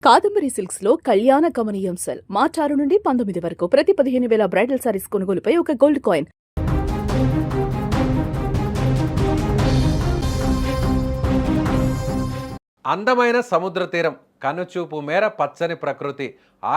Kadambari silks లో కళ్యాణ కమనీయం సెల్ మార్చ్ 6 నుండి 19 వరకు ప్రతి 15,000 బ్రైడల్ సారీస్ కొనుగోలుపై ఒక గోల్డ్ కాయిన్. అందమైన సముద్ర తీరం, కనుచూపు మేర పచ్చని ప్రకృతి,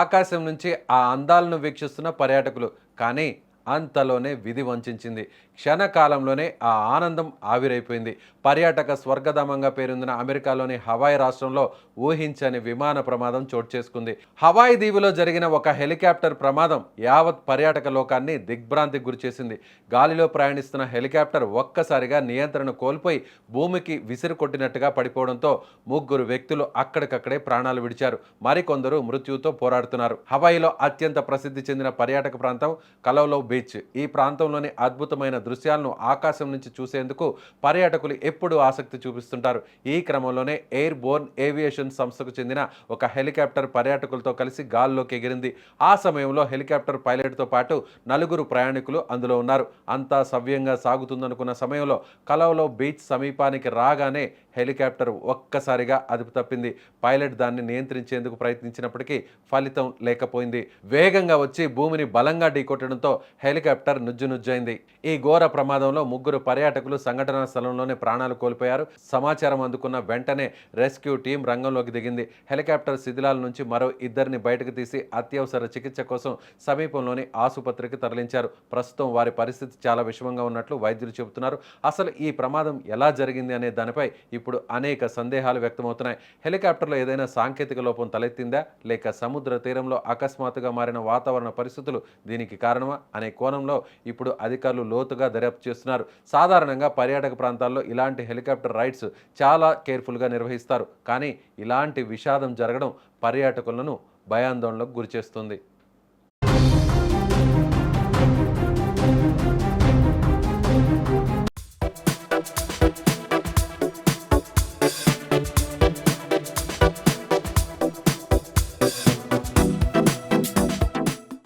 ఆకాశం నుంచి ఆ అందాలను వీక్షిస్తున్న పర్యాటకులు. కానీ అంతలోనే విధి వంచింది. క్షణకాలంలోనే ఆ ఆనందం ఆవిరైపోయింది. పర్యాటక స్వర్గధామంగా పేరొందిన అమెరికాలోని హవాయ్ రాష్ట్రంలో ఊహించని విమాన ప్రమాదం చోటు చేసుకుంది. హవాయ్ దీవిలో జరిగిన ఒక హెలికాప్టర్ ప్రమాదం యావత్ పర్యాటక లోకాన్ని దిగ్భ్రాంతికి గురిచేసింది. గాలిలో ప్రయాణిస్తున్న హెలికాప్టర్ ఒక్కసారిగా నియంత్రణ కోల్పోయి భూమికి విసిరి కొట్టినట్టుగా పడిపోవడంతో ముగ్గురు వ్యక్తులు అక్కడికక్కడే ప్రాణాలు విడిచారు. మరికొందరు మృత్యువుతో పోరాడుతున్నారు. హవాయిలో అత్యంత ప్రసిద్ధి చెందిన పర్యాటక ప్రాంతం కలౌలో బీచ్. ఈ ప్రాంతంలోని అద్భుతమైన దృశ్యాలను ఆకాశం నుంచి చూసేందుకు పర్యాటకులు ఎప్పుడూ ఆసక్తి చూపిస్తుంటారు. ఈ క్రమంలోనే ఎయిర్ బోర్న్ ఏవియేషన్ సంస్థకు చెందిన ఒక హెలికాప్టర్ పర్యాటకులతో కలిసి గాల్లోకి ఎగిరింది. ఆ సమయంలో హెలికాప్టర్ పైలట్తో పాటు నలుగురు ప్రయాణికులు అందులో ఉన్నారు. అంతా సవ్యంగా సాగుతుందనుకున్న సమయంలో కలౌలో బీచ్ సమీపానికి రాగానే హెలికాప్టర్ ఒక్కసారిగా అదుపు తప్పింది. పైలట్ దాన్ని నియంత్రించేందుకు ప్రయత్నించినప్పటికీ ఫలితం లేకపోయింది. వేగంగా వచ్చి భూమిని బలంగా ఢీకొట్టడంతో హెలికాప్టర్ నుజ్జునుజ్జైంది. ఈ ఘోర ప్రమాదంలో ముగ్గురు పర్యాటకులు సంఘటనా స్థలంలోనే ప్రాణాలు కోల్పోయారు. సమాచారం అందుకున్న వెంటనే రెస్క్యూ టీం రంగంలోకి దిగింది. హెలికాప్టర్ శిథిలాల నుంచి మరో ఇద్దరిని బయటకు తీసి అత్యవసర చికిత్స కోసం సమీపంలోని ఆసుపత్రికి తరలించారు. ప్రస్తుతం వారి పరిస్థితి చాలా విషమంగా ఉన్నట్లు వైద్యులు చెబుతున్నారు. అసలు ఈ ప్రమాదం ఎలా జరిగింది అనే దానిపై ఇప్పుడు అనేక సందేహాలు వ్యక్తమవుతున్నాయి. హెలికాప్టర్లో ఏదైనా సాంకేతిక లోపం తలెత్తిందా, లేక సముద్ర తీరంలో అకస్మాత్తుగా మారిన వాతావరణ పరిస్థితులు దీనికి కారణమా అనే కోణంలో ఇప్పుడు అధికారులు లోతుగా దర్యాప్తు చేస్తున్నారు. సాధారణంగా పర్యాటక ప్రాంతాల్లో ఇలాంటి హెలికాప్టర్ రైడ్స్ చాలా కేర్ఫుల్గా నిర్వహిస్తారు. కానీ ఇలాంటి విషాదం జరగడం పర్యాటకులను భయాందోళనకు గురిచేస్తుంది.